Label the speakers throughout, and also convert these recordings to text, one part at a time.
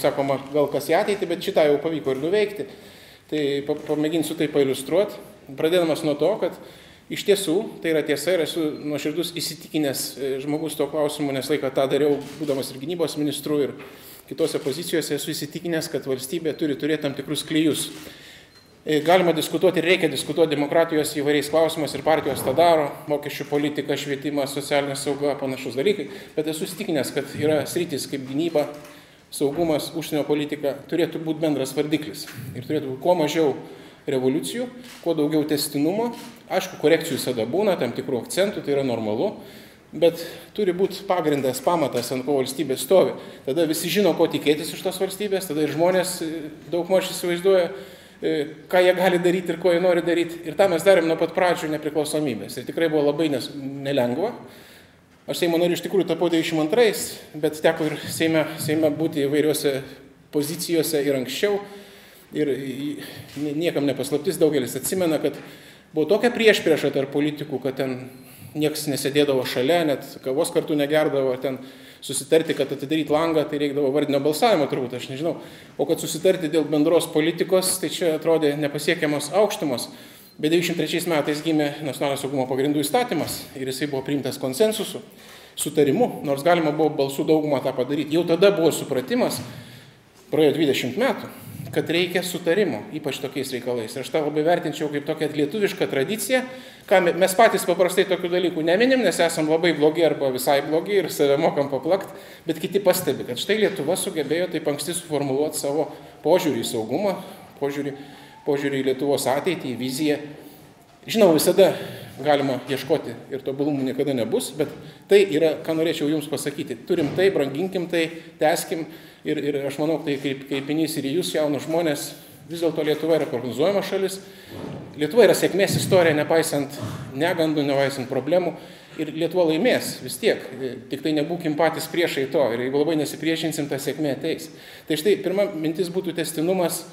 Speaker 1: sakoma, gal kas į ateitį, bet šitą jau pavyko ir nuveikti. Tai pamėginsiu tai pailiustruoti, pradėdamas nuo to, kad iš tiesų tai yra tiesa ir esu nuoširdus įsitikinęs žmogus to klausimu, nes laiką tą dariau, būdamas ir gynybos ministru, ir kitose pozicijose esu įsitikinęs, kad valstybė turi turėti tam tikrus klijus. Galima diskutuoti ir reikia diskutuoti demokratijos įvairiais klausimais ir partijos tą daro, mokesčių politika, švietimas, socialinė sauga, panašus dalykai, bet esu įsitikinęs, kad yra sritis kaip gynyba, saugumas, užsienio politika, turėtų būti bendras vardiklis ir turėtų būti kuo mažiau revoliucijų, kuo daugiau tęstinumo, aišku, korekcijų visada būna, tam tikrų akcentų, tai yra normalu, bet turi būti pagrindas, pamatas, ant ko valstybė stovi. Tada visi žino, ko tikėtis iš tos valstybės, tada ir žmonės daugmaž įsivaizduoja, ką jie gali daryti ir ko jie nori daryti. Ir tą mes darėm nuo pat pradžių nepriklausomybės. Ir tikrai buvo labai nelengva. Aš Seimo nariu iš tikrųjų tapau 92, bet teko ir Seime būti įvairiuose pozicijose ir anksčiau. Ir niekam nepaslaptis, daugelis atsimena, kad buvo tokia priešprieša tarp politikų, kad ten niekas nesėdėdavo šalia, net kavos kartu negerdavo, ten susitarti, kad atidaryti langą, tai reikdavo vardinio balsavimo turbūt, aš nežinau. O kad susitarti dėl bendros politikos, tai čia atrodė nepasiekiamos aukštumos. Bet 93 metais gimė Nacionalinio saugumo pagrindų įstatymas ir jisai buvo priimtas konsensusu, sutarimu, nors galima buvo balsų daugumą tą padaryti. Jau tada buvo supratimas, praėjo 20 metų, kad reikia sutarimo, ypač tokiais reikalais. Ir aš tą labai vertinčiau kaip tokią lietuvišką tradiciją, ką mes patys paprastai tokių dalykų neminim, nes esam labai blogi arba visai blogi ir save mokam paplakt, bet kiti pastebi, kad štai Lietuva sugebėjo taip anksti suformuluoti savo požiūrį į saugumą, požiūrį į Lietuvos ateitį, į viziją. Žinau, visada galima ieškoti ir tobulumų niekada nebus, bet tai yra, ką norėčiau jums pasakyti. Turim tai, branginkim tai, tęskim ir aš manau, tai kaip inys ir jūs, jaunus žmonės, vis dėlto Lietuva yra prognozuojama šalis. Lietuva yra sėkmės istorija, nepaisant negandų, nepaisant problemų. Ir Lietuva laimės vis tiek, tik tai nebūkim patys priešai to. Ir jeigu labai nesipriešinsim, ta sėkmė ateis. Tai štai pirma mintis būtų tęstinumas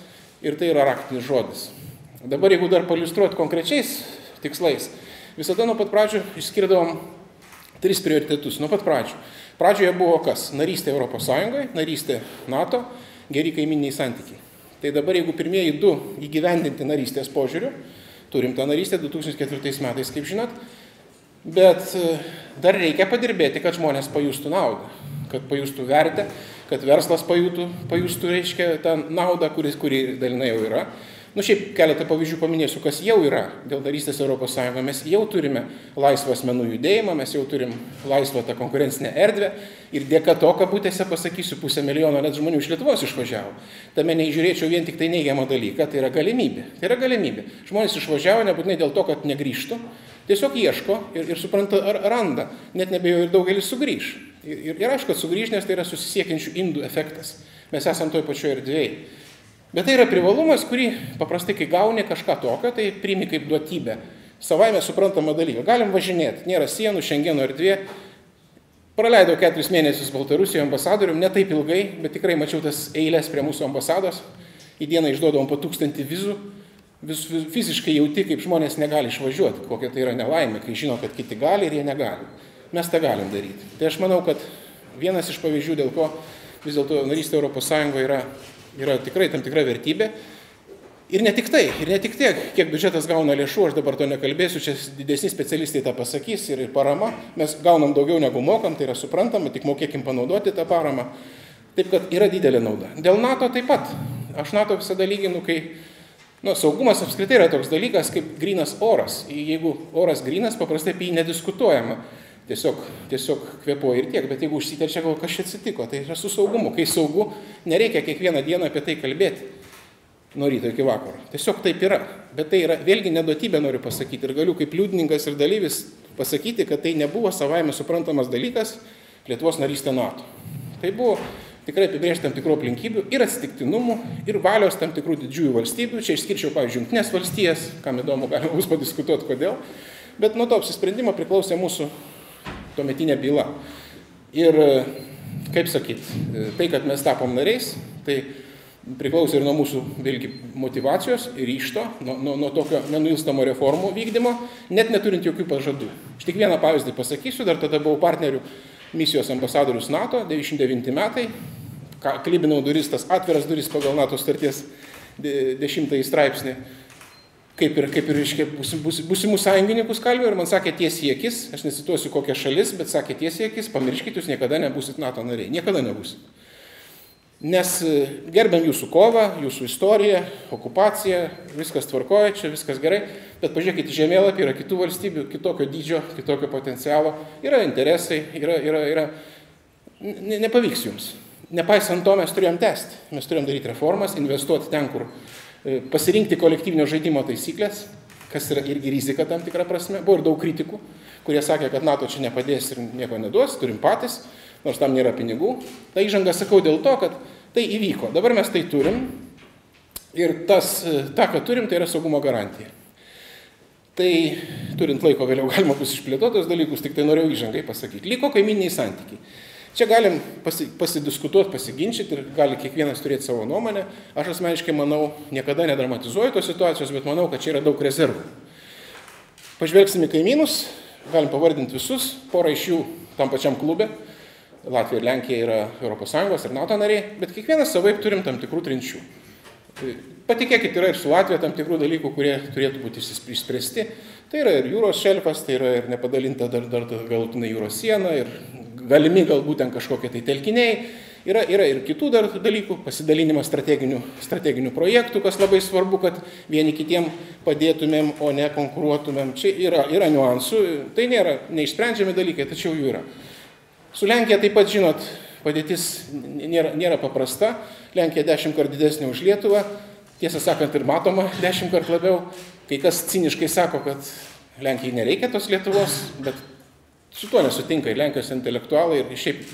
Speaker 1: ir tai yra raktinis žodis. Dabar jeigu dar paliustruoti konkrečiais tikslais, visada nuo pat pradžių išskirdavom 3 prioritetus. Nuo pat pradžių. Pradžioje buvo kas? Narystė Europos Sąjungoje, narystė NATO, geri kaiminiai santykiai. Tai dabar jeigu pirmieji 2 įgyvendinti narystės požiūrių, turim tą narystę 2004 metais, kaip žinot, bet dar reikia padirbėti, kad žmonės pajustų naudą, kad pajustų vertę, kad verslas pajustų reiškia tą naudą, kuri dalinai jau yra. Šiaip keletą pavyzdžių paminėsiu, kas jau yra dėl narystės Europos Sąjungoje. Mes jau turime laisvą asmenų judėjimą, mes jau turim laisvą tą konkurencinę erdvę ir dėka to, kabutėse pasakysiu, 500 000 net žmonių iš Lietuvos išvažiavo. Tame neįžiūrėčiau vien tik tai neigiamą dalyką, tai yra galimybė. Tai yra galimybė. Žmonės išvažiavo nebūtinai dėl to, kad negrįžtų, tiesiog ieško ir supranta, ar randa. Net nebejoju ir daugelis sugrįž. Ir aišku, kad sugrįž, nes tai yra susisiekiančių indų efektas. Mes esam toj pačioj erdvėje. Bet tai yra privalumas, kurį paprastai, kai gauni kažką tokio, tai priimi kaip duotybę. Savaime suprantama dalyka. Galim važinėti, nėra sienų, Šengeno erdvė. Praleidau 4 mėnesius Baltarusijoje ambasadorium, ne taip ilgai, bet tikrai mačiau tas eilės prie mūsų ambasados. Į dieną išduodavom po 1000 vizų. Fiziškai jauti, kaip žmonės negali išvažiuoti, kokia tai yra nelaimė, kai žino, kad kiti gali ir jie negali. Mes tą galim daryti. Tai aš manau, kad vienas iš pavyzdžių, dėl ko vis dėlto narystė Europos Sąjungoje yra tikrai tam tikra vertybė. Ir ne tik tai, ir ne tik tiek, kiek biudžetas gauna lėšų, aš dabar to nekalbėsiu, čia didesni specialistai tą pasakys ir parama. Mes gaunam daugiau negu mokam, tai yra suprantama, tik mokėkim panaudoti tą paramą. Taip, kad yra didelė nauda. Dėl NATO taip pat. Aš NATO visada lyginu, kai saugumas apskritai yra toks dalykas kaip grynas oras. Jeigu oras grynas, paprastai apie jį nediskutuojama. Tiesiog kvėpuoja ir tiek, bet jeigu užsiterčia, gal kas čia atsitiko, tai yra su saugumu. Kai saugu, nereikia kiekvieną dieną apie tai kalbėti nuo ryto iki vakaro. Tiesiog taip yra, bet tai yra vėlgi neduotybė, noriu pasakyti, ir galiu kaip liudininkas ir dalyvis pasakyti, kad tai nebuvo savaime suprantamas dalykas Lietuvos narystė NATO. Tai buvo tikrai apibrėžti tam tikrų aplinkybių ir atsitiktinumų, ir valios tam tikrų didžiųjų valstybių. Čia išskirčiau, pavyzdžiui, Jungtinės valstijas, kam įdomu, galima bus padiskutuoti, kodėl. Bet nuo to apsisprendimo priklausė mūsų tuometinė byla. Ir, kaip sakyt, tai, kad mes tapom nariais, tai priklausė ir nuo mūsų vėlgi motyvacijos ir ryžto, nuo tokio nenuilstamo reformų vykdymo, net neturint jokių pažadų. Aš tik vieną pavyzdį pasakysiu, dar tada buvau partnerių misijos ambasadorius NATO, 99 metai, klibinau duris, tas atviras duris pagal NATO sutarties 10 straipsnį, kaip ir reiškia, būsimų sąjungininkus kalbėjau ir man sakė tiesiai į akis, aš nesituosiu kokia šalis, bet sakė tiesiai į akis, pamirškit, jūs niekada nebūsit NATO nariai, niekada nebūsit. Nes gerbiam jūsų kovą, jūsų istoriją, okupaciją, viskas tvarkoja, čia viskas gerai, bet pažiūrėkit, žemėlapį yra kitų valstybių, kitokio dydžio, kitokio potencialo, yra interesai, yra nepavyks jums. Nepaisant to, mes turėjom tęsti, mes turėjom daryti reformas, investuoti ten, kur pasirinkti kolektyvinio žaidimo taisyklės, kas yra irgi rizika tam tikrą prasme. Buvo ir daug kritikų, kurie sakė, kad NATO čia nepadės ir nieko neduos, turim patys, nors tam nėra pinigų. Ta įžanga sakau dėl to, kad tai įvyko. Dabar mes tai turim ir tą, ką turim, tai yra saugumo garantija. Tai turint laiko vėliau galima bus išplėtoti tos dalykus, tik tai norėjau įžangai pasakyti. Liko kaimyniniai santykiai. Čia galim pasidiskutuoti, pasiginčyti ir gali kiekvienas turėti savo nuomonę. Aš asmeniškai manau, niekada nedramatizuoju tos situacijos, bet manau, kad čia yra daug rezervų. Pažvelgsime į kaimynus, galim pavardinti visus, porą iš jų tam pačiam klube. Latvija ir Lenkija yra ES ir NATO nariai, bet kiekvienas savaip turim tam tikrų trinčių. Patikėkit, yra ir su Latvija tam tikrų dalykų, kurie turėtų būti išspręsti. Tai yra ir jūros šelfas, tai yra ir nepadalinta dar galutinai jūros siena, ir galimi galbūt ten kažkokie tai telkiniai. Yra ir kitų dar dalykų, pasidalinimas strateginių projektų, kas labai svarbu, kad vieni kitiem padėtumėm, o ne konkuruotumėm. Čia yra niuansų, tai nėra neišsprendžiami dalykai, tačiau jų yra. Su Lenkija taip pat, žinot, padėtis nėra paprasta. Lenkija 10 kart didesnė už Lietuvą, tiesą sakant ir matoma 10 kart labiau. Kai kas ciniškai sako, kad Lenkijai nereikia tos Lietuvos, bet su tuo nesutinka ir Lenkijos intelektualai, ir šiaip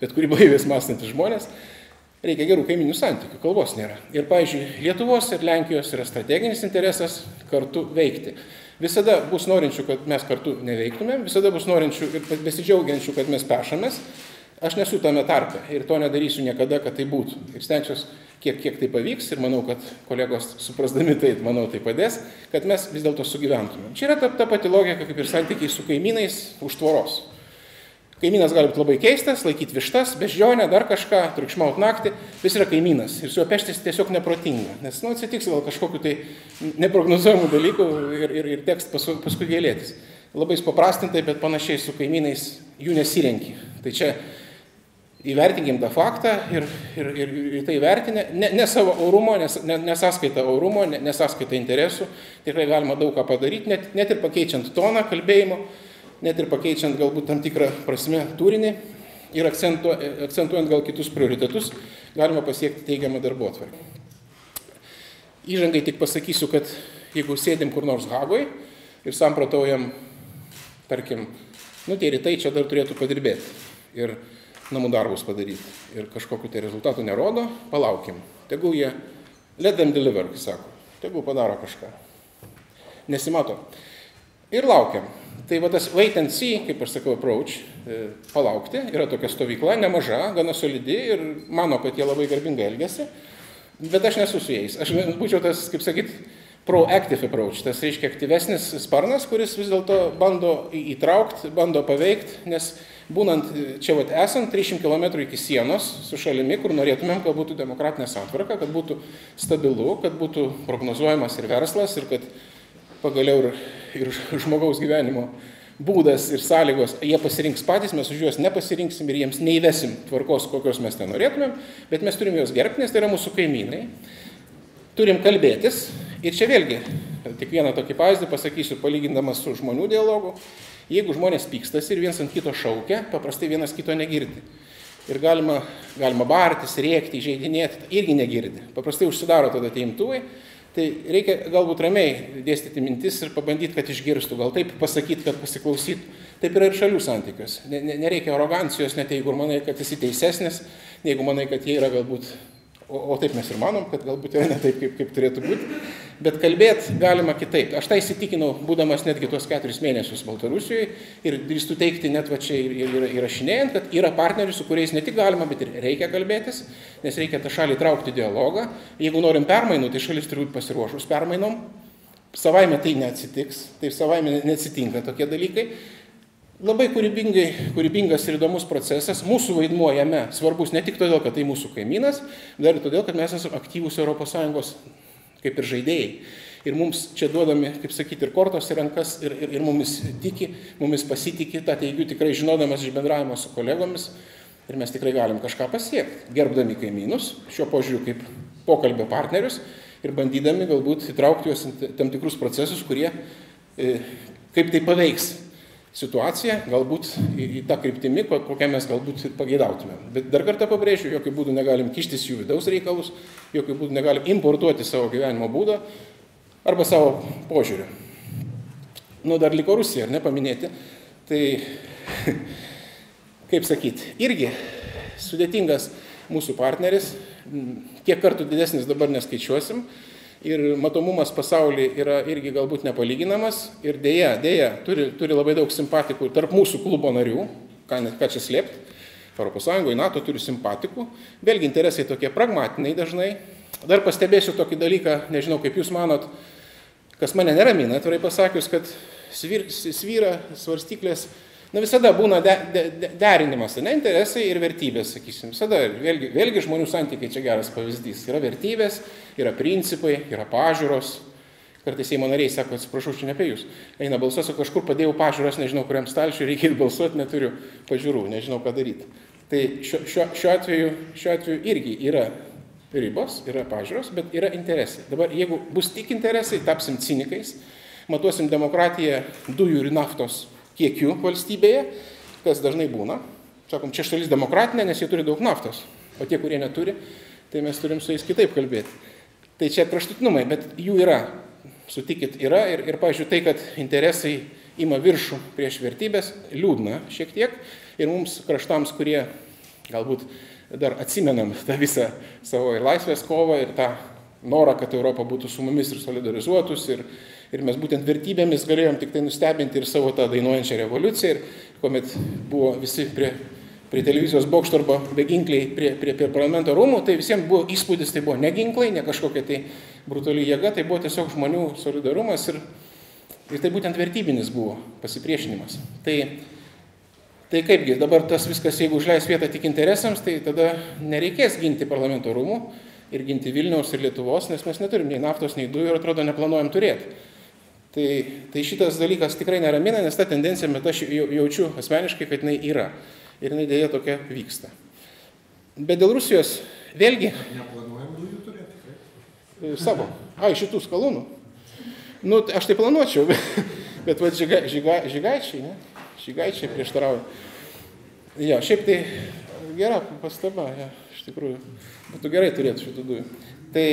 Speaker 1: bet kuri blaivės mąstantys žmonės. Reikia gerų kaiminių santykių, kalbos nėra. Ir, pavyzdžiui, Lietuvos ir Lenkijos yra strateginis interesas kartu veikti. Visada bus norinčių, kad mes kartu neveiktumėm, visada bus norinčių ir besidžiaugiančių, kad mes pešamės. Aš nesu tame tarpe ir to nedarysiu niekada, kad tai būtų. Ir stengsiuos, kiek tai pavyks ir manau, kad kolegos suprasdami tai, manau, tai padės, kad mes vis dėlto sugyventumėm. Čia yra ta pati logika, kaip ir santykiai su kaimynais už tvoros. Kaimynas gali būti labai keistas, laikyti vištas, beždžionę, dar kažką, triukšmaut naktį, jis yra kaimynas ir su juo peštis tiesiog neprotinga, nes atsitiks gal kažkokiu tai neprognozuojamų dalykų ir teks paskui gėlėtis. Labai paprastintai, bet panašiai su kaimynais jų nesirenki. Tai čia įvertinkim tą faktą ir tai vertinę, ne savo orumo, nesąskaita orumo, nesąskaita interesų, tikrai galima daug ką padaryti, net ir pakeičiant toną kalbėjimo, net ir pakeičiant galbūt tam tikrą prasme turinį ir akcentuojant gal kitus prioritetus, galima pasiekti teigiamą darbotvarkę. Įžangai tik pasakysiu, kad jeigu sėdim kur nors Hagoj ir samprotaujam, tarkim, tie rytai čia dar turėtų padirbėti ir namų darbus padaryti ir kažkokiu tai rezultatų nerodo, palaukim. Tegul jie, let them deliver, sako, tegul padaro kažką. Nesimato. Ir laukiam. Tai va tas wait and see, kaip aš sakau, approach, palaukti, yra tokia stovykla, nemaža, gana solidi ir mano, kad jie labai garbingai elgiasi, bet aš nesu su jais. Aš būčiau tas, kaip sakyt, proactive approach, tas reiškia aktyvesnis sparnas, kuris vis dėlto bando įtraukti, bando paveikti, nes būnant čia esant 300 km iki sienos su šalimi, kur norėtumėm, kad būtų demokratinė santvarka, kad būtų stabilu, kad būtų prognozuojamas ir verslas, ir kad pagaliau ir žmogaus gyvenimo būdas ir sąlygos, jie pasirinks patys, mes už juos nepasirinksim ir jiems neįvesim tvarkos, kokios mes ten norėtumėm, bet mes turim juos gerbti, nes tai yra mūsų kaimynai. Turim kalbėtis ir čia vėlgi, tik vieną tokį pavyzdį pasakysiu, palygindamas su žmonių dialogu. Jeigu žmonės pykstasi ir vienas ant kito šaukia, paprastai vienas kito negirdi. Ir galima bartis, rėkti, įžeidinėti, irgi negirdi. Paprastai užsidaro tada tie imtuvai. Tai reikia galbūt ramiai dėstyti mintis ir pabandyti, kad išgirstų, gal taip pasakyti, kad pasiklausytų. Taip yra ir šalių santykios. Nereikia arogancijos, net jeigu manai, kad esi teisesnis, jeigu manai, kad jie yra galbūt, o taip mes ir manom, kad galbūt yra ne taip, kaip turėtų būti. Bet kalbėti galima kitaip. Aš tai įsitikinau, būdamas netgi tuos 4 mėnesius Baltarusijoje ir drįstu teikti net va čia ir įrašinėjant, kad yra partnerių, su kuriais ne tik galima, bet ir reikia kalbėtis, nes reikia tą šalį traukti dialogą. Jeigu norim permainų, tai šalis turi būti pasiruošus permainom. Savaime tai neatsitiks, tai savaime neatsitinka tokie dalykai. Labai kūrybingas ir įdomus procesas. Mūsų vaidmuo jame svarbus ne tik todėl, kad tai mūsų kaimynas, bet ir todėl, kad mes esame aktyvūs ES kaip ir žaidėjai. Ir mums čia duodami, kaip sakyti, ir kortos į rankas, ir mumis tiki, mumis pasitikė, tą teigiu tikrai žinodamas iš bendravimo su kolegomis. Ir mes tikrai galim kažką pasiekti, gerbdami kaimynus, šiuo požiūriu kaip pokalbio partnerius ir bandydami galbūt įtraukti juos į tam tikrus procesus, kurie kaip tai paveiks situaciją, galbūt į tą kryptimį, kokią mes galbūt pageidautume. Bet dar kartą pabrėžiu, jokių būdų negalim kištis jų vidaus reikalus, jokių būdų negalim importuoti savo gyvenimo būdą arba savo požiūrį. Nu, dar liko Rusija, ar ne, paminėti. Tai, kaip sakyti, irgi sudėtingas mūsų partneris, kiek kartų didesnis dabar neskaičiuosim, ir matomumas pasaulyje yra irgi galbūt nepalyginamas, ir dėja, turi labai daug simpatikų tarp mūsų klubo narių, ką čia slėpti, ES, NATO turi simpatikų, vėlgi interesai tokie pragmatiniai dažnai. Dar pastebėsiu tokį dalyką, nežinau, kaip jūs manot, kas mane neramina, atvirai pasakius, kad svyra svarstyklės, visada būna derinimas, ne, interesai ir vertybės, sakysim. Visada, vėlgi žmonių santykiai čia geras pavyzdys. Yra vertybės, yra principai, yra pažiūros. Kartais Seimo nariai sako, atsiprašau, čia ne apie jūs. Eina balsuosiu, kažkur padėjau pažiūros, nežinau, kuriam stalčiui reikia balsuoti, neturiu pažiūrų, nežinau, ką daryti. Tai šiuo atveju irgi yra ribos, yra pažiūros, bet yra interesai. Dabar, jeigu bus tik interesai, tapsim cinikais, matuosim demokratiją dujų ir naftos kiekių valstybėje, kas dažnai būna. Sakom, čia šalis demokratinė, nes jie turi daug naftos, o tie, kurie neturi, tai mes turim su jais kitaip kalbėti. Tai čia kraštutinumai, bet jų yra, sutikit, yra ir pavyzdžiui, tai, kad interesai ima viršų prieš vertybės, liūdna šiek tiek, ir mums kraštams, kurie galbūt dar atsimenam tą visą savo ir laisvės kovą, ir tą norą, kad Europa būtų su mumis ir solidarizuotus, ir mes būtent vertybėmis galėjom tik tai nustebinti ir savo tą dainuojančią revoliuciją, ir kuomet buvo visi prie televizijos bokšto arba beginkliai prie parlamento rūmų, tai visiems buvo įspūdis, tai buvo ne ginklai, ne kažkokia tai brutali jėga, tai buvo tiesiog žmonių solidarumas ir tai būtent vertybinis buvo pasipriešinimas. Tai kaipgi, dabar tas viskas, jeigu užleis vietą tik interesams, tai tada nereikės ginti parlamento rūmų ir ginti Vilniaus ir Lietuvos, nes mes neturim nei naftos, nei dujų ir atrodo neplanuojam turėti. Tai šitas dalykas tikrai neramina, nes ta tendencija, bet aš jaučiu asmeniškai, kad jinai yra. Ir jinai dėja tokia vyksta. Bet dėl Rusijos vėlgi...
Speaker 2: Neplanuojam dujų turėti, tikrai?
Speaker 1: Savo. Šitų skalūnų. Nu, aš tai planuočiau, bet va žygaičiai, ne? Žygaičiai prieštarauja. Jo, šiaip tai gera pastaba, ja, iš tikrųjų. Būtų gerai turėti šitų dujų. Tai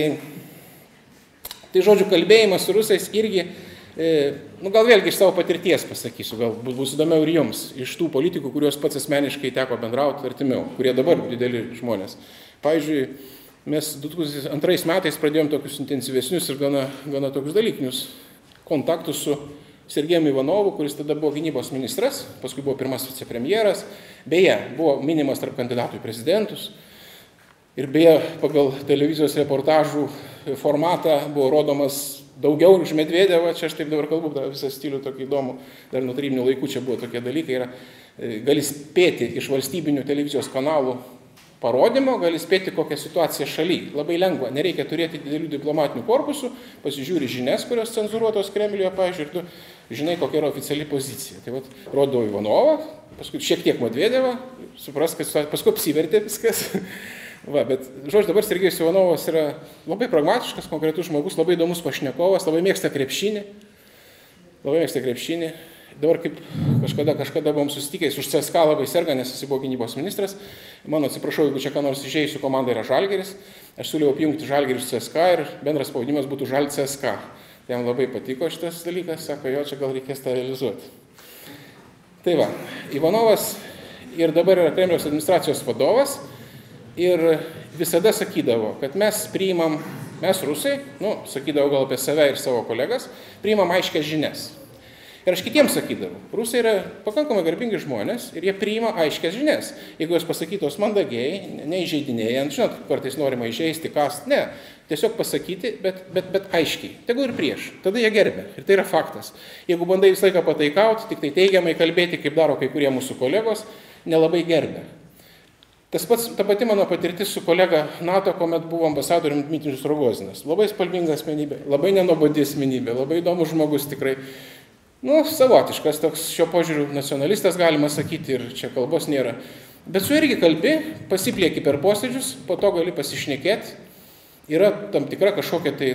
Speaker 1: žodžiu, kalbėjimas su rusais irgi, gal vėlgi iš savo patirties pasakysiu, gal bus įdomiau ir jums, iš tų politikų, kuriuos pats asmeniškai teko bendrauti artimiau, kurie dabar dideli žmonės. Pavyzdžiui, mes 2002 metais pradėjom tokius intensyvesnius ir gana tokius dalykinius kontaktus su Sergejumi Ivanovu, kuris tada buvo gynybos ministras, paskui buvo pirmas vicepremjeras, beje, buvo minimas tarp kandidatų į prezidentus. Ir beje, pagal televizijos reportažų formatą buvo rodomas daugiau už Medvedevą, čia aš taip dabar kalbu, visą stilių tokį įdomų, dar nuo tarybinių laikų čia buvo tokie dalykai, gali spėti iš valstybinių televizijos kanalų parodymo, gali spėti kokią situaciją šalyje. Labai lengva, nereikia turėti didelių diplomatinių korpusų, pasižiūri žinias, kurios cenzūruotos Kremliuje, pavyzdžiui, ir tu žinai, kokia yra oficiali pozicija. Tai vat, rodo Ivanovą, paskui šiek tiek Medvedevą, supras, kad paskui apsivertė viskas. Va, bet, žodžiu, dabar Sergejus Ivanovas yra labai pragmatiškas, konkretus žmogus, labai įdomus pašnekovas, labai mėgsta krepšinį. Dabar kaip kažkada buvom susitikęs už CSKA labai serga, nes jis buvo gynybos ministras. Mano, atsiprašau, jeigu čia ką nors išėjusių komanda yra Žalgiris. Aš siūliau apjungti Žalgirį su CSKA ir bendras pavadinimas būtų Žal CSKA. Jam labai patiko šitas dalykas, sako, jo, čia gal reikės tą realizuoti. Tai va, Ivanovas ir dabar yra Kremliaus administracijos vadovas ir visada sakydavo, kad mes rusai, sakydavo gal apie save ir savo kolegas, priimam aiškias žinias. Ir aš kitiems sakydavau, rusai yra pakankamai garbingi žmonės ir jie priima aiškias žinias. Jeigu jos pasakytos mandagiai, neįžeidinėjant, žinot, kartais norima įžeisti, kast, ne. Tiesiog pasakyti, bet aiškiai. Tegu ir prieš. Tada jie gerbia. Ir tai yra faktas. Jeigu bandai visą laiką pataikauti, tik tai teigiamai kalbėti, kaip daro kai kurie mūsų kolegos, nelabai gerbia. Ta pati mano patirtis su kolega NATO, kuomet buvo ambasadorium Dmitrijus Rogozinas. Labai spalvinga asmenybė, labai nenobodi asmenybė, labai įdomus žmogus tikrai. Savotiškas toks šio požiūrių nacionalistas, galima sakyti, ir čia kalbos nėra. Bet su irgi kalbi, pasiplieki per posėdžius, po to gali pasišnekėti. Yra tam tikra kažkokia tai,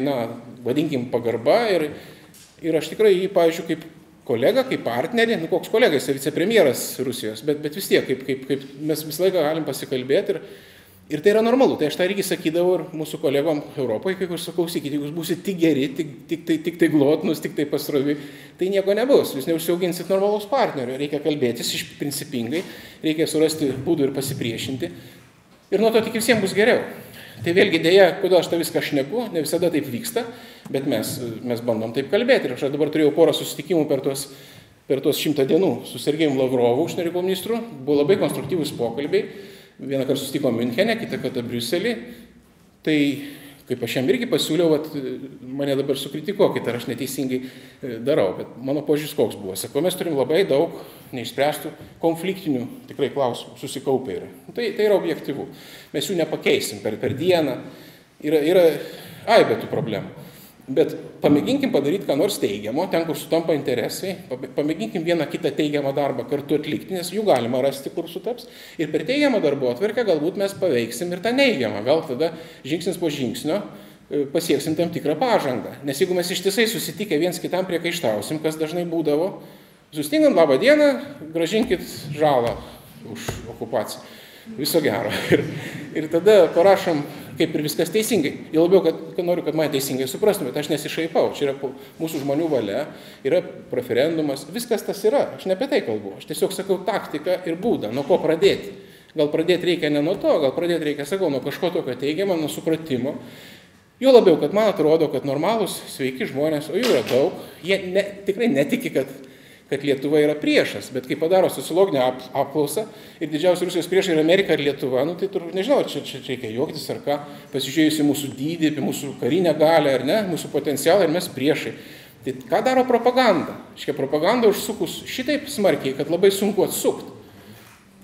Speaker 1: vadinkim, pagarba ir aš tikrai jį, pavyzdžiui, kaip kolega, kaip partnerį, koks kolega, jis vicepremjeras Rusijos, bet vis tiek, kaip mes visą laiką galim pasikalbėti ir tai yra normalu. Tai aš tą irgi sakydavau ir mūsų kolegom Europoje, kai jūs klausykite, jeigu jūs būsite tik geri, tik tai glotnus, tik tai pasrovi, tai nieko nebus, jūs neužsiauginsit normalaus partnerio, reikia kalbėtis principingai, reikia surasti būdų ir pasipriešinti ir nuo to tik visiems bus geriau. Tai vėlgi dėja, kodėl aš tą viską šneku, ne visada taip vyksta, bet mes bandom taip kalbėti. Ir aš dabar turėjau porą susitikimų per tuos 100 dienų su Sergejum Lavrovu, užsienio reikalų ministru. Buvo labai konstruktyvūs pokalbiai. Vieną kartą susitikom Miunchene, kitą kartą Briuselį. Tai kaip aš jam irgi pasiūliau, mane dabar sukritikuokit, ar aš neteisingai darau. Bet mano požiūris koks buvo. Sakau, mes turim labai daug neišspręstų konfliktinių tikrai klausimų, susikaupę yra. Tai yra objektyvu. Mes jų nepakeisim per dieną. Yra aibė tų problemų. Bet pamėginkim padaryti ką nors teigiamo, ten, kur sutampa interesai, pamėginkim vieną kitą teigiamą darbą kartu atlikti, nes jų galima rasti, kur sutaps. Ir per teigiamą darbotvarkę galbūt mes paveiksim ir tą neigiamą. Gal tada žingsnis po žingsnio pasieksim tam tikrą pažangą. Nes jeigu mes ištisai susitikę viens kitam priekaištausim, kas dažnai būdavo, sustingam, labą dieną, gražinkit žalą už okupaciją. Viso gero. Ir tada parašom, kaip ir viskas teisingai. Jau labiau, kad noriu, kad mane teisingai suprastumėt, aš nesišaipau. Čia yra mūsų žmonių valia, yra referendumas, viskas tas yra. Aš ne apie tai kalbu. Aš tiesiog sakau taktiką ir būdą, nuo ko pradėti. Gal pradėti reikia ne nuo to, gal pradėti reikia, sakau, nuo kažko tokio teigiamo, nuo supratimo. Jo labiau, kad man atrodo, kad normalūs, sveiki žmonės, o jų yra daug, jie tikrai netiki, kad Lietuva yra priešas, bet kai padaro sociologinę apklausą ir didžiausi Rusijos priešai yra Amerika ir Lietuva, tai nežinau, čia reikia juoktis ar ką, pasižiūrėjusi mūsų dydį, apie mūsų karinę galią ar ne, mūsų potencialą ir mes priešai. Tai ką daro propaganda? Škia propaganda užsukus šitaip smarkiai, kad labai sunku atsukti.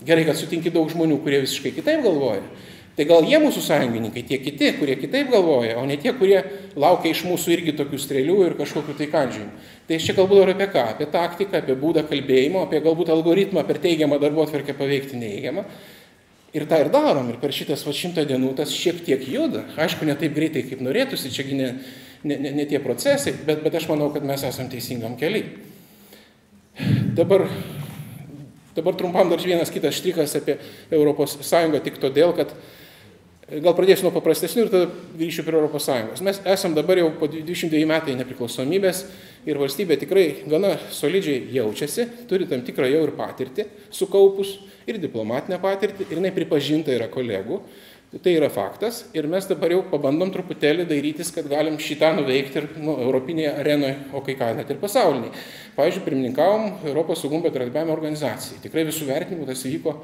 Speaker 1: Gerai, kad sutinki daug žmonių, kurie visiškai kitaip galvoja. Tai gal jie mūsų sąjungininkai, tie kiti, kurie kitaip galvoja, o ne tie, kurie laukia iš mūsų irgi tokių strėlių ir kažkokių tai kandžiojimų. Tai aš čia kalbu ir apie ką? Apie taktiką, apie būdą kalbėjimo, apie galbūt algoritmą per teigiamą darbotvarkę paveikti neigiamą. Ir tą ir darom. Ir per šitas 100 dienų tas šiek tiek juda. Aišku, ne taip greitai, kaip norėtųsi, čiagi ne tie procesai, bet aš manau, kad mes esam teisingam keliui. Dabar trumpam dar vienas kitas štrichas apie Europos Sąjungą, tik todėl, kad gal pradėsiu nuo paprastesnių ir tada grįšiu prie Europos Sąjungos. Mes esam dabar jau po 22 metai nepriklausomybės ir valstybė tikrai gana solidžiai jaučiasi, turi tam tikrą jau ir patirtį sukaupus ir diplomatinę patirtį ir jinai pripažinta yra kolegų. Tai yra faktas ir mes dabar jau pabandom truputėlį dairytis, kad galim šitą nuveikti ir europinėje arenoje, o kai ką net ir pasauliniai. Pavyzdžiui, pirmininkavom Europos saugumo bendradarbiavimo organizacijai. Tikrai visų vertinimų tas vyko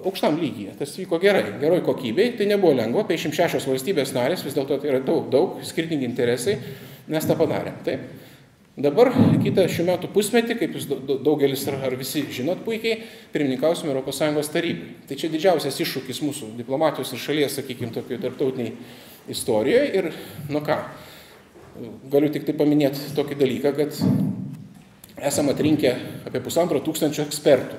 Speaker 1: aukštam lygyje, tas vyko geroj kokybei, tai nebuvo lengva, 56 valstybės narės, vis dėlto tai yra daug skirtingi interesai, mes tą padarėm. Taip. Dabar kitą šių metų pusmetį, kaip jūs daugelis ar visi žinot puikiai, pirmininkausime Europos Sąjungos tarybai. Tai čia didžiausias iššūkis mūsų diplomatijos ir šalies, sakykime, tokioje tarptautiniai istorijoje. Ir, galiu tik tai paminėti tokį dalyką, kad esam atrinkę apie 1500 ekspertų,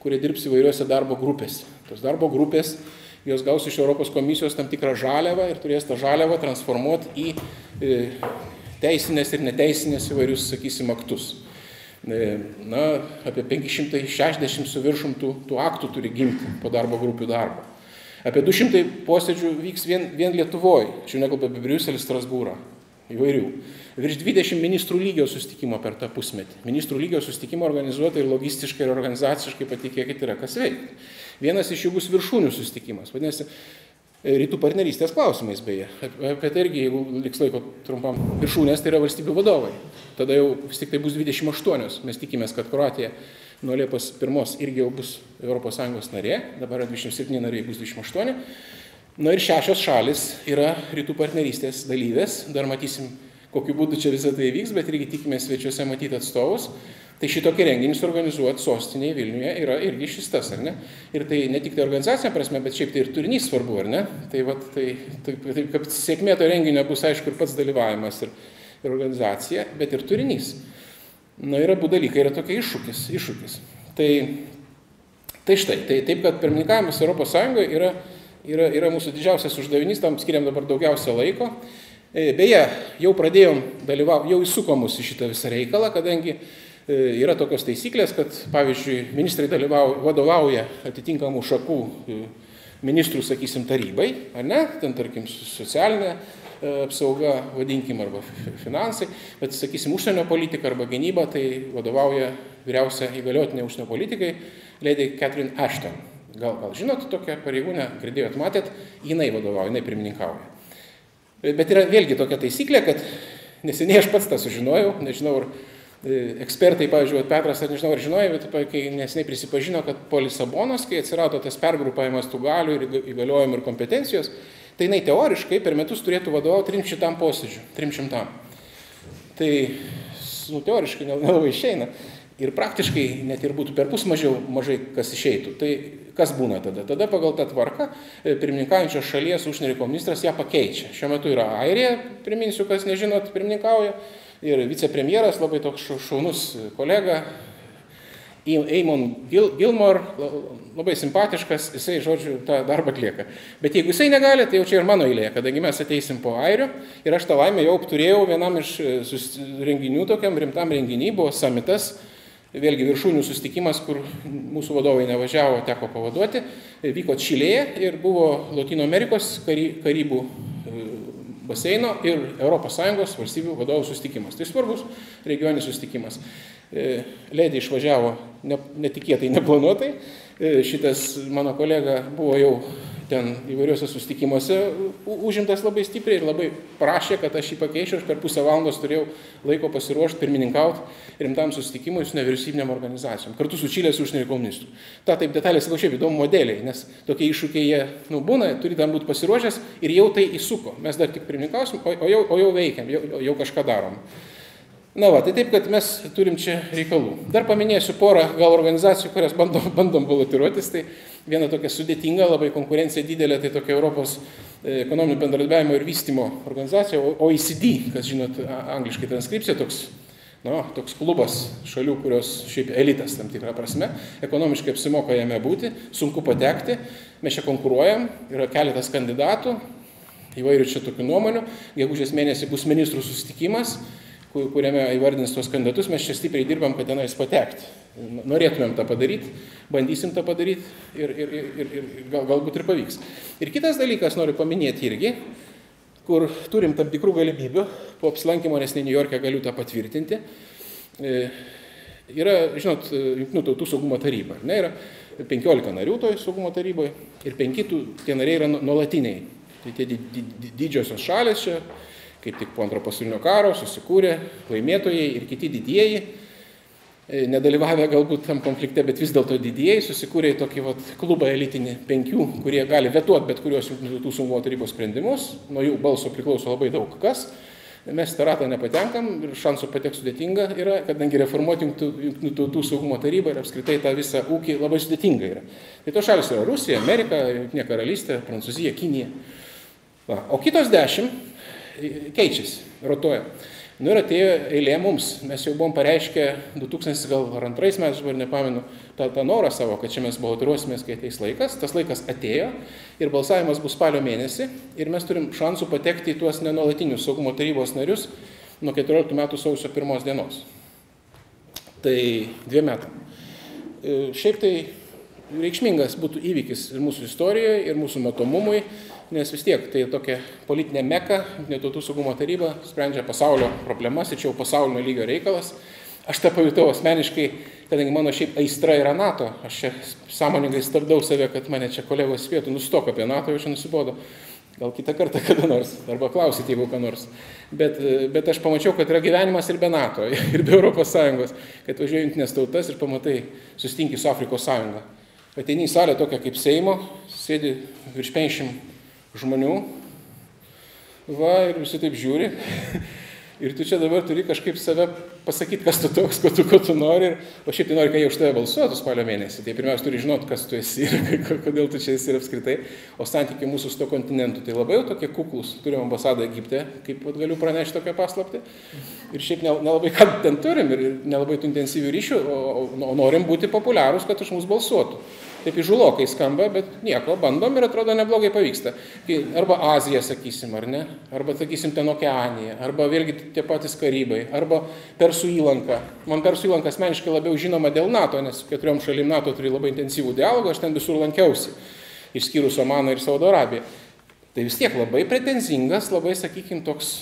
Speaker 1: kurie dirbs įvairiuose darbo grupėse. Tos darbo grupės, jos gaus iš Europos komisijos tam tikrą žaliavą ir turės tą žaliavą transformuoti į teisinės ir neteisinės įvairius, sakysim, aktus. Apie 560 su viršum tų aktų turi gimti po darbo grupių darbo. Apie 200 posėdžių vyks vien Lietuvoje, čia nekalbu apie Briuselį, Strasbūrą, įvairių. Virš 20 ministrų lygio susitikimo per tą pusmetį. Ministrų lygio susitikimo organizuota ir logistiškai, ir organizaciškai, patikėkit, yra kas veikti. Vienas iš jų bus viršūnių susitikimas, vadinasi, rytų partnerystės klausimais beje. Apie tai irgi, jeigu liks laiko trumpam, viršūnės tai yra valstybių vadovai. Tada jau vis tik tai bus 28. Mes tikimės, kad Kroatija nuo Liepos 1 irgi jau bus ES narė, dabar 27 nariai bus 28. Na ir 6 šalis yra rytų partnerystės dalyvės, dar matysim, kokiu būdu čia visą tai vyks, bet irgi tikimės svečiuose matyti atstovus. Tai šitokį renginį suorganizuoti sostinėje Vilniuje yra irgi šis tas, ar ne? Ir tai ne tik tai organizacinė prasme, bet šiaip tai ir turinys svarbu, ar ne? Tai kad sėkmė to renginio bus, aišku, ir pats dalyvavimas ir organizacija, bet ir turinys. Na ir abu dalykai yra tokie iššūkis. Tai štai, taip, kad pirmininkavimas Europos Sąjungoje yra mūsų didžiausias uždavinys, tam skiriam dabar daugiausia laiko. Beje, jau pradėjom dalyvauti, jau įsukom mus į šitą visą reikalą, kadangi yra tokios taisyklės, kad, pavyzdžiui, ministrai vadovauja atitinkamų šakų ministrų, sakysim, tarybai, ar ne, ten, tarkim, socialinė apsauga, vadinkim, arba finansai, bet, sakysim, užsienio politika arba gynyba, tai vadovauja vyriausia įgaliotinė užsienio politikai, Lady Catherine Ashton. Gal žinot tokią pareigūnę, girdėjot, matėt, jinai vadovauja, jinai pirmininkauja. Bet yra vėlgi tokia taisyklė, kad neseniai aš pats tą sužinojau, nežinau, ar ekspertai, pavyzdžiui, Petras, ar nežinau, ar žinojai, bet kai neseniai prisipažino, kad po Lisabonos, kai atsirado tas pergrupavimas tų galių ir įgaliojimų ir kompetencijos, tai jinai teoriškai per metus turėtų vadovauti 300 posėdžių, 300. Tai, teoriškai nelabai išeina. Ir praktiškai net ir būtų perpus mažai kas išeitų. Tai kas būna tada? Tada pagal tą tvarką pirmininkaujančios šalies užsienio reikalų ministras ją pakeičia. Šiuo metu yra Airija, priminsiu, kas nežinot, pirmininkauja. Ir vicepremjeras, labai toks šaunus kolega, Eamon Gilmore, labai simpatiškas, jisai, žodžiu, tą darbą atlieka. Bet jeigu jisai negali, tai jau čia ir mano eilė, kadangi mes ateisim po Airių ir aš tą laimę jau turėjau vienam iš renginių, tokiam rimtam renginiui, buvo summitas, vėlgi viršūnių susitikimas, kur mūsų vadovai nevažiavo, teko pavaduoti, vyko Čilėje ir buvo Latino Amerikos, Karibų baseino ir ES valstybių vadovų susitikimas. Tai svarbus regioninis susitikimas. Ledi išvažiavo netikėtai, neplanuotai. Šitas mano kolega buvo jau ten įvairiuose susitikimuose užimtas labai stipriai ir labai prašė, kad aš jį pakeičiau. Aš per pusę valandos turėjau laiko pasiruošti, pirmininkauti rimtam susitikimui su nevyriausybinėm organizacijom, kartu su Čilės užsienio reikalų ministru. Ta taip detaliai sakau, šiaip įdomu modeliai, nes tokie iššūkiai jie būna, turi tam būti pasiruošęs ir jau tai įsuko. Mes dar tik pirmininkausim, o jau veikiam, jau kažką darom. Na va, tai taip, kad mes turim čia reikalų. Dar paminėsiu porą gal organizacijų, kurias bandom balotiruotis. Tai viena tokia sudėtinga, labai konkurencija didelė, tai tokia Europos ekonominio bendradarbiavimo ir vystymo organizacija, OECD, kas žinot, angliškai transkripcija, toks klubas šalių, kurios šiaip elitas tam tikrą prasme, ekonomiškai apsimoka jame būti, sunku patekti, mes čia konkuruojam, yra keletas kandidatų, įvairių čia tokių nuomonių, gegužės mėnesį bus ministrų susitikimas, kuriame įvardins tos kandidatus, mes čia stipriai dirbam, kad tenais patekti. Norėtumėm tą padaryti, bandysim tą padaryti ir galbūt ir pavyks. Ir kitas dalykas noriu paminėti irgi, kur turim tam tikrų galimybių, po apsilankimo nesnei New York'e galiu tą patvirtinti. Yra, žinot, Jungtinių tautų saugumo taryba, ne, yra 15 narių toj saugumo taryboje ir 5 tie nariai yra nuolatiniai. Tai tie didžiosios šalės čia, kaip tik po Antrojo pasaulinio karo susikūrė laimėtojai ir kiti didieji, nedalyvavę galbūt tam konflikte, bet vis dėlto didieji susikūrė tokį klubą elitinį 5, kurie gali vetuoti bet kurios Jungtinių tautų saugumo tarybos sprendimus, nuo jų balso priklauso labai daug kas. Mes tą ratą nepatenkam ir šansų patekti sudėtinga yra, kadangi reformuoti Jungtinių tautų saugumo tarybą ir apskritai tą visą ūkį labai sudėtinga yra. Tai tos šalis yra Rusija, Amerika, Jungtinė karalystė, Prancūzija, Kinija. O kitos 10 keičiasi, rotuoja. Ir atėjo eilė mums. Mes jau buvom pareiškę 2002 metais, aš nepamenu, tą norą savo, kad čia mes balotiruosimės, kai ateis laikas. Tas laikas atėjo ir balsavimas bus spalio mėnesį ir mes turim šansų patekti į tuos nenuolatinius saugumo tarybos narius nuo 14 metų sausio 1 dienos. Tai 2 metų. Šiaip tai reikšmingas būtų įvykis ir mūsų istorijoje, ir mūsų matomumui, nes vis tiek tai tokia politinė meka, Jungtinių tautų saugumo taryba sprendžia pasaulio problemas ir čia jau pasaulinio lygio reikalas. Aš tą pajutau asmeniškai, kadangi mano šiaip aistra yra NATO, aš čia sąmoningai stabdau save, kad mane čia kolegos spėtų, nustok apie NATO, jau čia nusibodo. Gal kitą kartą kada nors, arba klausyt, jeigu ką nors. Bet aš pamačiau, kad yra gyvenimas ir be NATO, ir be Europos Sąjungos, kad važiuoji Jungtines tautas ir pamatai, susitinki su Afrikos Sąjunga. Ateini į salę tokią kaip Seimo, sėdi virš 50 žmonių. Va, ir visi taip žiūri. Ir tu čia dabar turi kažkaip save pasakyti, kas tu toks, ko tu nori. O šiaip tai nori, kai jie už tave balsuotų spalio mėnesį. Tai pirmiausia turi žinoti, kas tu esi ir kodėl tu čia esi ir apskritai. O santykiai mūsų su to kontinentu tai labai jau tokie kuklus. Turim ambasadą Egipte, kaip galiu pranešti tokią paslaptį. Ir šiaip nelabai ką ten turim ir nelabai tų intensyvių ryšių, o norim būti populiarūs, kad už mus balsuotų. Taip įžulokai skamba, bet nieko, bandom ir atrodo neblogai pavyksta. Arba Azija, sakysim, ar ne? Arba, sakysim, ten Okeanija, arba vėlgi tie patys Karibai, arba Persų įlanka. Man Persų įlanka asmeniškai labiau žinoma dėl NATO, nes 4 šalim NATO turi labai intensyvų dialogą, aš ten visur lankiausi, išskyrus Omaną ir Saudo Arabiją. Tai vis tiek labai pretenzingas, labai, sakykim, toks,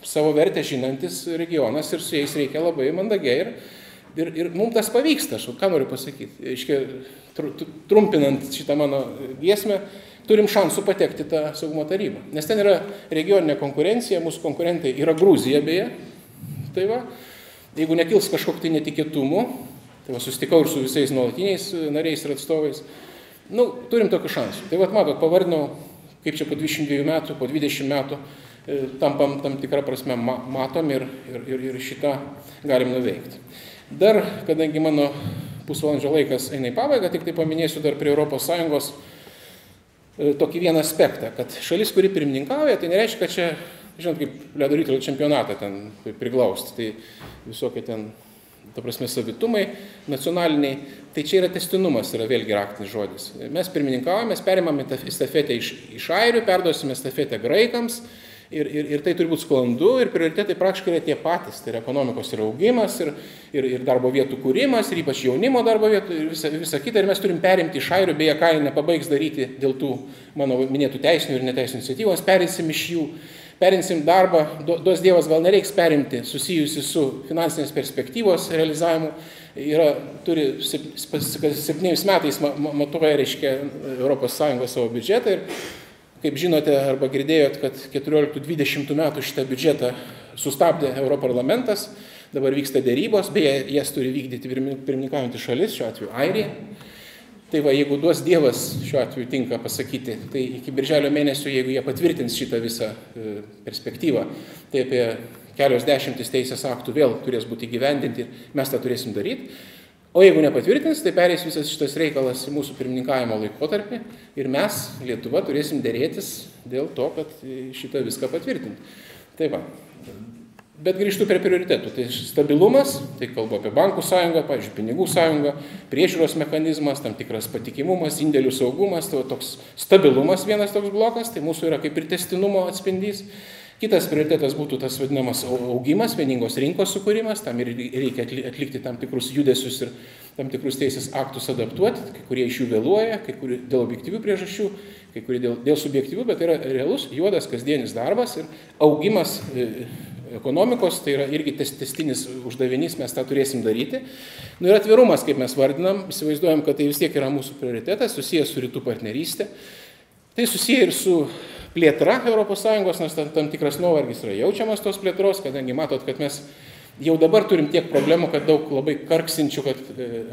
Speaker 1: savo vertę žinantis regionas ir su jais reikia labai mandagiai ir mums tas pavyksta, aš ką noriu pasakyti. Aiškiai, trumpinant šitą mano giesmę, turim šansų patekti tą saugumo tarybą. Nes ten yra regioninė konkurencija, mūsų konkurentai yra Gruzija beje. Tai va, jeigu nekils kažkokių tai netikėtumų, tai va, susitikau ir su visais nuolatiniais nariais ir atstovais, turim tokių šansų. Tai va, matot, pavardinau, kaip čia po 22 metų, po 20 metų tampam tam tikrą prasme matom ir šitą galim nuveikti. Dar, kadangi mano pusvalandžio laikas eina į pabaigą, tik tai paminėsiu dar prie ES tokį vieną aspektą, kad šalis, kuri pirmininkauja, tai nereiškia, kad čia, žinot, kaip ledo ritulio čempionatą ten priglausti, tai visokie ten, ta prasme, savitumai nacionaliniai, tai čia yra tęstinumas, yra vėlgi raktinis žodis. Mes pirmininkaujame, mes perimame estafetę iš airių, perduosime estafetę graikams, ir tai turi būti sklandu, ir prioritetai praktiškai yra tie patys, tai yra ekonomikos ir augimas, ir darbo vietų kūrimas, ir ypač jaunimo darbo vietų, ir visa kita, ir mes turim perimti iš airių, beje, ką jie nepabaigs daryti dėl tų mano minėtų teisinių ir neteisinių iniciatyvos, perinsim iš jų, perinsim darbą, duos Dievas gal nereiks perimti, susijusi su finansinės perspektyvos realizavimu, turi 7 metais matuoja, reiškia, ES savo biudžetą ir kaip žinote arba girdėjot, kad 14-20 metų šitą biudžetą sustabdė Europarlamentas, dabar vyksta dėrybos, beje, jas turi vykdyti pirmininkaujantį šalis, šiuo atveju Airija. Tai va, jeigu duos Dievas, šiuo atveju tinka pasakyti, tai iki birželio mėnesio, jeigu jie patvirtins šitą visą perspektyvą, tai apie kelios dešimtis teisės aktų vėl turės būti įgyvendinti ir mes tą turėsim daryti. O jeigu nepatvirtins, tai pereis visas šitas reikalas į mūsų pirmininkavimo laikotarpį ir mes, Lietuva, turėsim dėrėtis dėl to, kad šitą viską patvirtinti. Tai va. Bet grįžtu prie prioritetų. Tai stabilumas, tai kalbu apie bankų sąjungą, pavyzdžiui, pinigų sąjungą, priežiūros mechanizmas, tam tikras patikimumas, indėlių saugumas, tai toks stabilumas vienas toks blokas, tai mūsų yra kaip ir tęstinumo atspindys. Kitas prioritetas būtų tas vadinamas augimas, vieningos rinkos sukūrimas, tam ir reikia atlikti tam tikrus judesius ir tam tikrus teisės aktus adaptuoti, kai kurie iš jų vėluoja, kai kurie dėl objektyvių priežasčių, kai kurie dėl subjektyvių, bet tai yra realus, juodas, kasdienis darbas ir augimas ekonomikos, tai yra irgi tęstinis uždavinys, mes tą turėsim daryti. Ir atvirumas, kaip mes vardinam, įsivaizduojam, kad tai vis tiek yra mūsų prioritetas, susijęs su rytų partnerystė. Tai susiję ir su plėtra ES, nes tam tikras nuovargis yra jaučiamas tos plėtros, kadangi matot, kad mes jau dabar turim tiek problemų, kad daug labai karksinčių, kad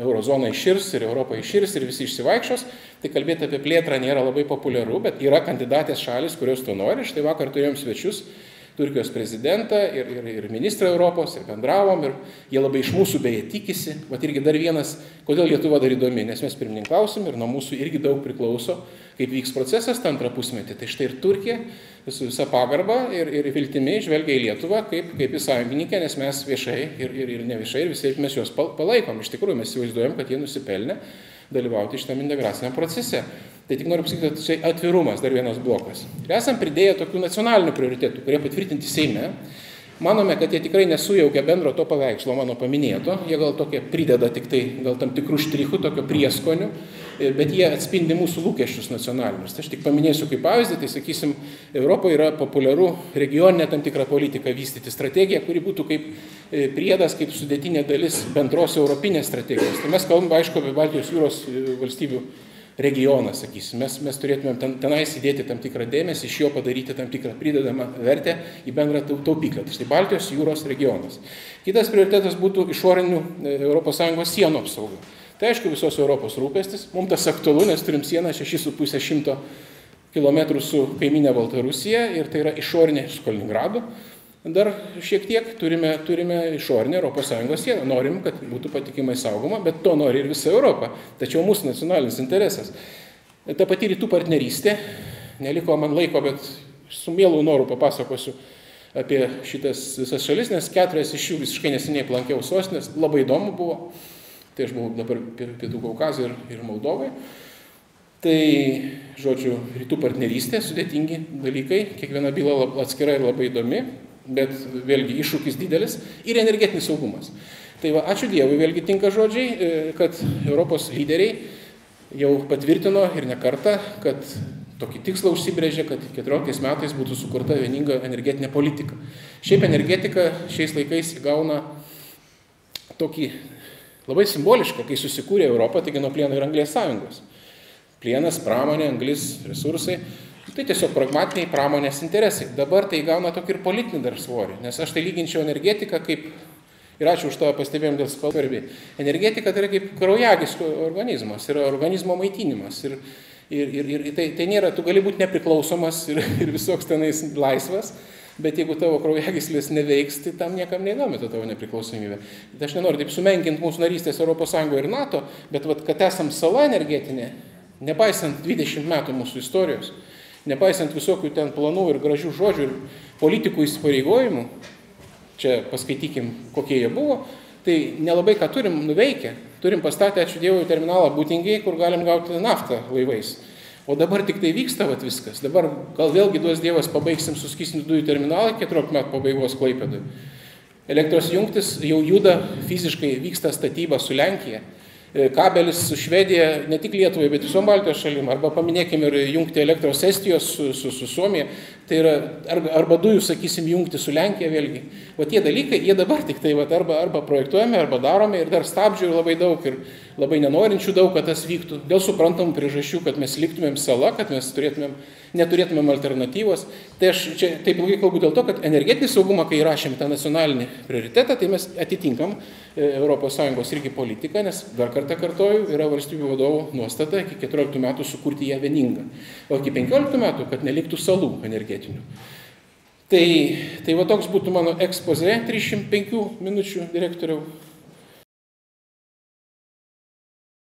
Speaker 1: eurozona iširs ir Europa iširs ir visi išsivaikščios, tai kalbėti apie plėtrą nėra labai populiaru, bet yra kandidatės šalis, kurios to nori. Štai vakar turėjom svečius Turkijos prezidentą ir ministrą Europos ir bendravom ir jie labai iš mūsų beje tikisi. Vat irgi dar vienas, kodėl Lietuva dar įdomi, nes mes pirmininkausim ir nuo mūsų irgi daug priklauso, kaip vyks procesas tą antrą pusmetį. Tai štai ir Turkija su visa pagarba ir viltimi žvelgia į Lietuvą kaip į sąjungininkę, nes mes viešai ir ne viešai ir visai mes juos palaikom. Iš tikrųjų mes įsivaizduojam, kad jie nusipelnė dalyvauti šitam integraciniam procese. Tai tik noriu pasakyti, kad čia atvirumas dar vienas blokas. Ir esam pridėję tokių nacionalinių prioritetų, kurie patvirtinti Seime. Manome, kad jie tikrai nesujaukia bendro to paveikslo mano paminėto, jie gal tokie prideda tik tai gal tam tikrų štrichų, tokio prieskonių, bet jie atspindi mūsų lūkesčius nacionalinius. Tai aš tik paminėsiu kaip pavyzdį, tai sakysim, Europoje yra populiaru regioninė tam tikrą politiką vystyti strategiją, kuri būtų kaip priedas, kaip sudėtinė dalis bendros europinės strategijos. Tai mes kalbam, aišku, apie Baltijos jūros valstybių regioną, sakysim. Mes turėtumėm tenais įdėti tam tikrą dėmesį, iš jo padaryti tam tikrą pridedamą vertę į bendrą taupyklę. Tai Baltijos jūros regionas. Kitas prioritetas būtų išorinių ES sienų apsauga. Tai aišku visos Europos rūpestis. Mums tas aktualu, nes turim sieną 6,5 kilometrų su kaiminė Baltarusija ir tai yra išorinė iš Kaliningrado. Dar šiek tiek turime išorinę ES sieną. Norim, kad būtų patikimai saugoma, bet to nori ir visa Europa. Tačiau mūsų nacionalinis interesas. Ta pati rytų partnerystė, neliko man laiko, bet su mielu noru papasakosiu apie šitas visas šalis, nes 4 iš jų visiškai neseniai aplankiau sostinės, labai įdomu buvo. Tai aš buvau dabar Pietų Kaukazui ir Moldovai. Tai, žodžiu, rytų partnerystė, sudėtingi dalykai, kiekviena byla atskirai labai įdomi, bet vėlgi iššūkis didelis ir energetinis saugumas. Tai va, ačiū Dievui, vėlgi tinka žodžiai, kad Europos lyderiai jau patvirtino ir ne kartą, kad tokį tikslą užsibrėžė, kad 14 metais būtų sukurta vieninga energetinė politika. Šiaip energetika šiais laikais įgauna tokį labai simbolišką, kai susikūrė Europą, taigi nuo plieno ir anglies sąjungos. Plienas, pramonė, anglis, resursai, tai tiesiog pragmatiniai pramonės interesai. Dabar tai gauna tokį ir politinį dar svorį, nes aš tai lyginčiau energetiką kaip, ir ačiū už tą pastebėjimą dėl svarbi, energetika tai yra kaip kraujagyslių organizmas, yra organizmo maitinimas. Ir tai nėra, tu gali būti nepriklausomas ir visoks tenais laisvas, bet jeigu tavo kraujagyslės neveiks, tai tam niekam neįdomi tavo nepriklausomybė. Tai aš nenoriu taip sumenkinti mūsų narystės ES ir NATO, bet kad esam sala energetinė, nepaisant 20 metų mūsų istorijos, nepaisant visokių ten planų ir gražių žodžių ir politikų įsipareigojimų, čia paskaitykim, kokie jie buvo, tai nelabai ką turim nuveikę. Turim pastatę, ačiū Dievui, terminalą Būtingėj, kur galim gauti naftą laivais. O dabar tik tai vyksta viskas. Dabar gal vėlgi duos Dievas pabaigsim suskystinių dujų terminalą 14 metų pabaigos Klaipėdoj. Elektros jungtis jau juda fiziškai, vyksta statyba su Lenkija. Kabelis su Švedija, ne tik Lietuvai, bet visom Baltijos šalim, arba paminėkime ir jungti elektros Estijos su Suomija, tai yra arba dujų, sakysim, jungti su Lenkija vėlgi. O tie dalykai, jie dabar tik tai arba projektuojame, arba darome ir dar stabdžių labai daug ir labai nenorinčių daug, kad tas vyktų. Dėl suprantamų priežasčių, kad mes liktumėm sala, kad mes neturėtumėm alternatyvos. Tai aš čia taip ilgai kalbu dėl to, kad energetinį saugumą, kai rašėm tą nacionalinį prioritetą, tai mes atitinkam ES irgi politiką, nes dar kartą kartoju, yra valstybių vadovų nuostata iki 14 metų sukurti ją vieningą. O iki 15 metų, kad neliktų salų energetinių. Tai va toks būtų mano ekspozė 305 minučių, direktoriau.